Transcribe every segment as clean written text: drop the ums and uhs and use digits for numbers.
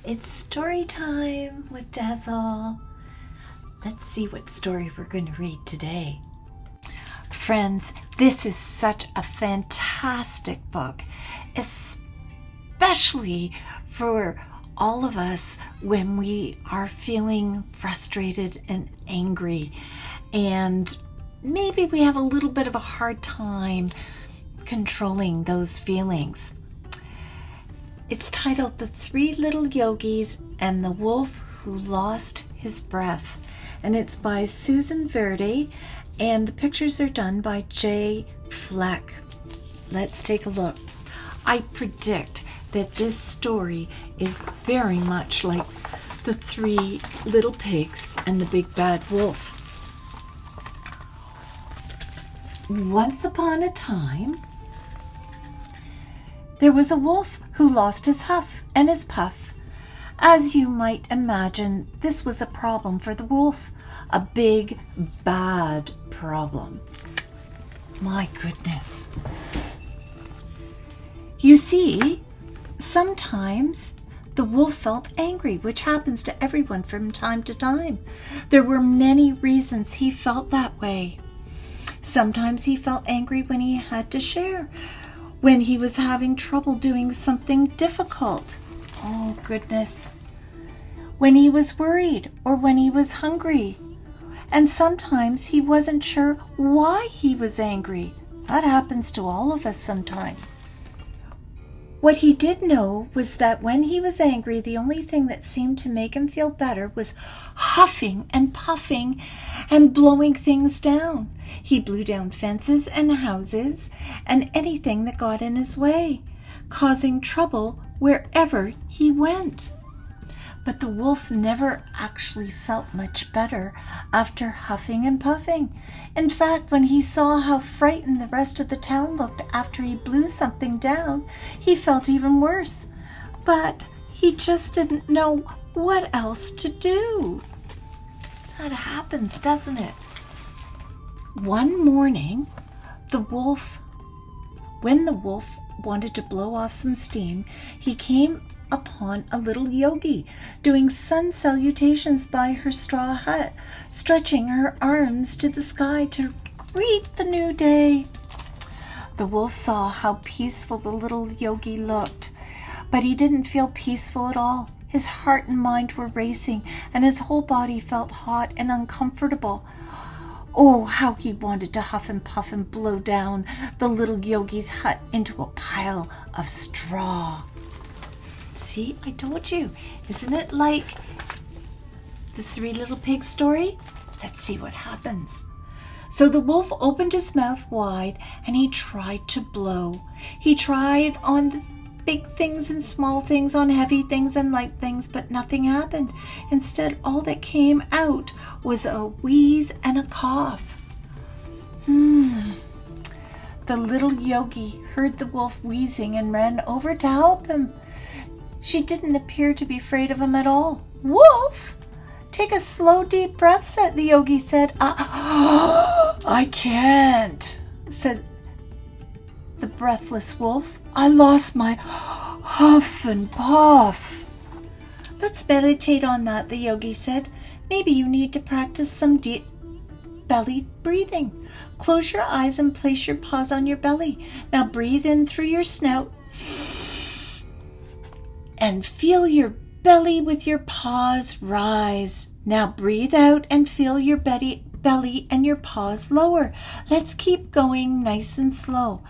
It's story time with Dazzle. Let's see what story we're going to read today. Friends, this is such a fantastic book, especially for all of us when we are feeling frustrated and angry, and maybe we have a little bit of a hard time controlling those feelings. It's titled The Three Little Yogis and the Wolf Who Lost His Breath, and it's by Susan Verde, and the pictures are done by Jay Fleck. Let's take a look. I predict that this story is very much like The Three Little Pigs and the Big Bad Wolf. Once upon a time, there was a wolf who lost his huff and his puff. As you might imagine, this was a problem for the wolf, a big, bad problem. My goodness. You see, sometimes the wolf felt angry, which happens to everyone from time to time. There were many reasons he felt that way. Sometimes he felt angry when he had to share, when he was having trouble doing something difficult. Oh, goodness. When he was worried or when he was hungry. And sometimes he wasn't sure why he was angry. That happens to all of us sometimes. What he did know was that when he was angry, the only thing that seemed to make him feel better was huffing and puffing and blowing things down. He blew down fences and houses and anything that got in his way, causing trouble wherever he went. But the wolf never actually felt much better after huffing and puffing. In fact, when he saw how frightened the rest of the town looked after he blew something down, he felt even worse. But he just didn't know what else to do. That happens, doesn't it? One morning, when the wolf wanted to blow off some steam, he came upon a little yogi doing sun salutations by her straw hut, stretching her arms to the sky to greet the new day. The wolf saw how peaceful the little yogi looked, but he didn't feel peaceful at all. His heart and mind were racing, and his whole body felt hot and uncomfortable. Oh, how he wanted to huff and puff and blow down the little yogi's hut into a pile of straw. See, I told you. Isn't it like the Three Little Pigs story? Let's see what happens. So the wolf opened his mouth wide and he tried to blow. He tried on the big things and small things, on heavy things and light things, but nothing happened. Instead, all that came out was a wheeze and a cough. The little yogi heard the wolf wheezing and ran over to help him. She didn't appear to be afraid of him at all. "Wolf, take a slow, deep breath," the yogi said. I can't," said the breathless wolf. "I lost my huff and puff." "Let's meditate on that," the yogi said. "Maybe you need to practice some deep belly breathing. Close your eyes and place your paws on your belly. Now breathe in through your snout and feel your belly with your paws rise. Now breathe out and feel your belly and your paws lower. Let's keep going nice and slow."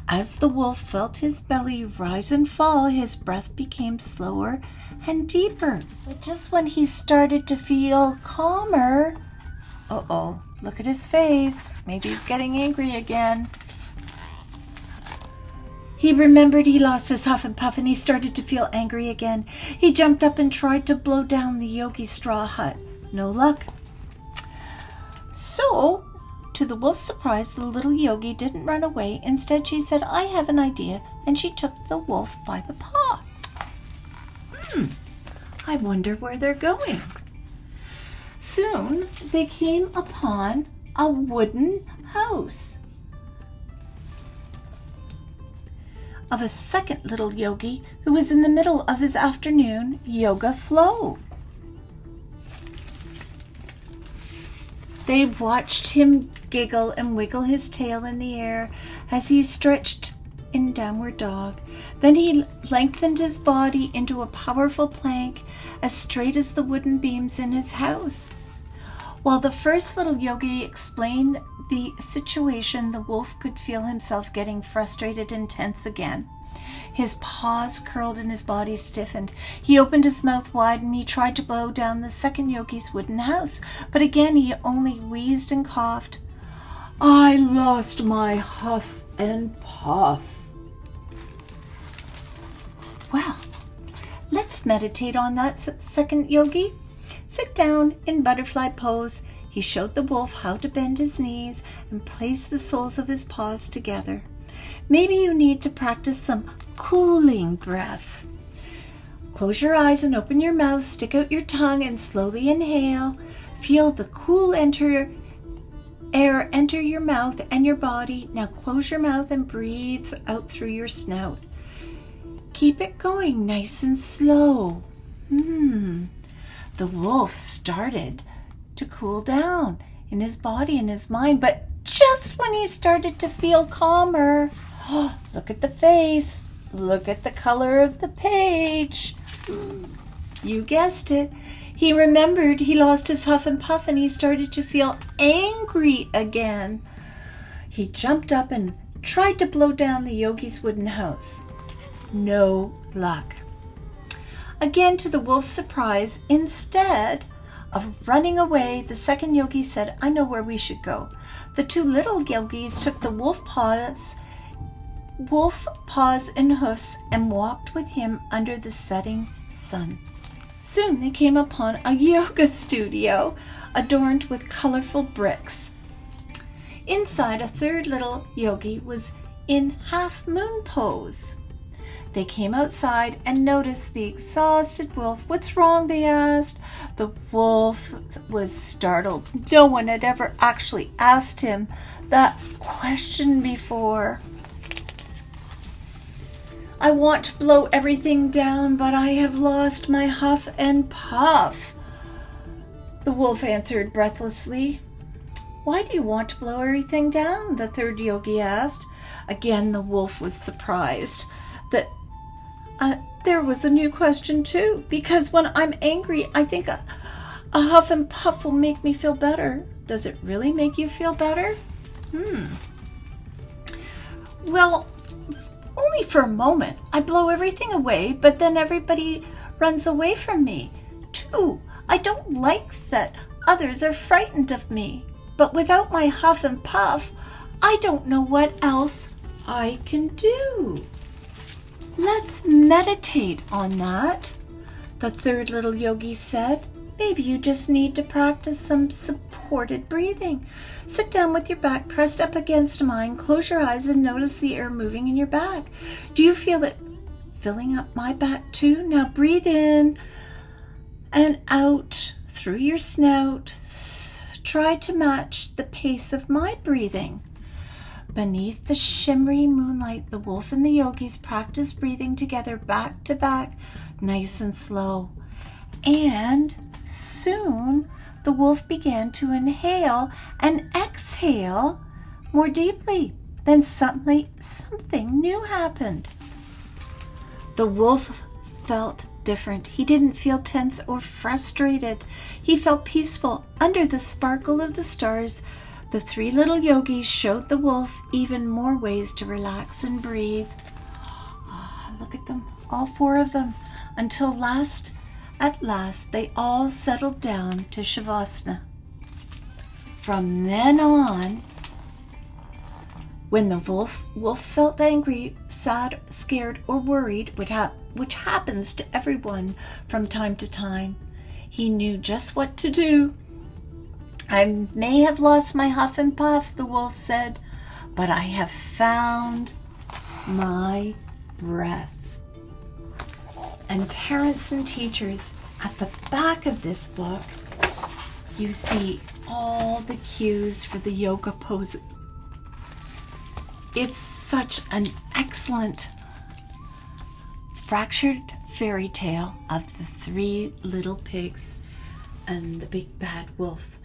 As the wolf felt his belly rise and fall, his breath became slower and deeper. But just when he started to feel calmer, look at his face. Maybe he's getting angry again. He remembered he lost his huff and puff and he started to feel angry again. He jumped up and tried to blow down the yogi's straw hut. No luck. So, to the wolf's surprise, the little yogi didn't run away. Instead, she said, "I have an idea," and she took the wolf by the paw. I wonder where they're going. Soon, they came upon a wooden house. of a second little yogi who was in the middle of his afternoon yoga flow. They watched him giggle and wiggle his tail in the air as he stretched in downward dog. Then he lengthened his body into a powerful plank as straight as the wooden beams in his house. While the first little yogi explained the situation, the wolf could feel himself getting frustrated and tense again. His paws curled and his body stiffened. He opened his mouth wide and he tried to blow down the second yogi's wooden house, but again he only wheezed and coughed. "I lost my huff and puff." Well, let's meditate on that, second yogi. Sit down in butterfly pose. He showed the wolf how to bend his knees and place the soles of his paws together. Maybe you need to practice some cooling breath. Close your eyes and open your mouth. Stick out your tongue and slowly inhale. Feel the cool air enter your mouth and your body. Now close your mouth and breathe out through your snout. Keep it going nice and slow. The wolf started to cool down in his body and his mind, but just when he started to feel calmer, look at the face, look at the color of the page. You guessed it. He remembered he lost his huff and puff and he started to feel angry again. He jumped up and tried to blow down the yogi's wooden house. No luck. Again, to the wolf's surprise, instead of running away, the second yogi said, "I know where we should go." The two little yogis took the wolf paws and hoofs and walked with him under the setting sun. Soon they came upon a yoga studio adorned with colorful bricks. Inside, a third little yogi was in half moon pose. They came outside and noticed the exhausted wolf. "What's wrong?" they asked. The wolf was startled. No one had ever actually asked him that question before. "I want to blow everything down, but I have lost my huff and puff," the wolf answered breathlessly. "Why do you want to blow everything down?" the third yogi asked. Again, the wolf was surprised. But there was a new question too. "Because when I'm angry, I think a huff and puff will make me feel better." "Does it really make you feel better?" "Well, only for a moment. I blow everything away, but then everybody runs away from me. Too, I don't like that others are frightened of me. But without my huff and puff, I don't know what else I can do." "Let's meditate on that," the third little yogi said. "Maybe you just need to practice some supported breathing. Sit down with your back pressed up against mine. Close your eyes and notice the air moving in your back. Do you feel it filling up my back too? Now breathe in and out through your snout. Try to match the pace of my breathing." Beneath the shimmery moonlight, the wolf and the yogis practiced breathing together back to back, nice and slow. And soon the wolf began to inhale and exhale more deeply. Then suddenly something new happened. The wolf felt different. He didn't feel tense or frustrated. He felt peaceful under the sparkle of the stars. The three little yogis showed the wolf even more ways to relax and breathe. Look at them, all four of them, until at last they all settled down to Shavasana. From then on, when the wolf felt angry, sad, scared, or worried, which happens to everyone from time to time, he knew just what to do. "I may have lost my huff and puff," the wolf said, "but I have found my breath." And parents and teachers, at the back of this book, you see all the cues for the yoga poses. It's such an excellent fractured fairy tale of the three little pigs and the big bad wolf.